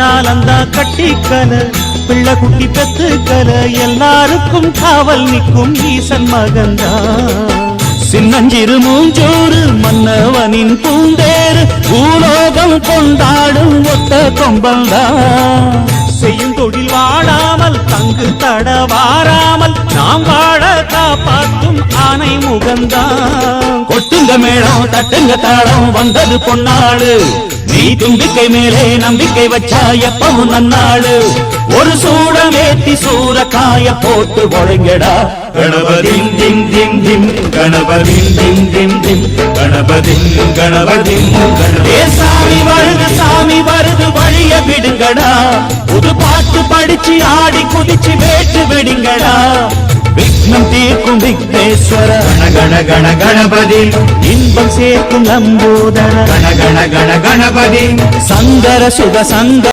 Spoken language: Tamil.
கண்ணால் அந்த கட்டிக்கல பிள்ளை குட்டி பெத்துக்கல எல்லாருக்கும் காவல் நிற்கும் ஈசன் மகந்தா சின்னஞ்சிறு மூஞ்சோறு மன்னவனின் பூந்தேறு பூலோகம் கொண்டாடும் ஒத்த கொம்பந்தா செய்யும் தொழில் வாடாமல் தங்கு தட வாராமல் நாம் வாழ காப்பாற்றும் ஆனை முகந்தான் கொட்டுங்க மேளம் தட்டுங்க தாளம் வந்தது பொன்னாடு நீ தும்பிக்கை மேலே நம்பிக்கை வச்சா எப்பவும் நன்னாடு ஒரு சூடமேத்தி சூரக்காய போட்டு ஒழுங்கடா கணபதிம் திம் திம் திம் கணபதிம் திம் திம் திம் கணபதிம் கணபதிம் சாமி வருது வழிய விடுங்கடா புது பாட்டு படிச்சு ஆடி குதிச்சு வேட்டு வெடிங்கடா விக்னம் தீர்க்கும் விக்னேஸ்வர கண கண கணபதி இன்பம் சேர்க்கும் நம்போதர கண கண கண கணபதி சந்தர சுக சந்த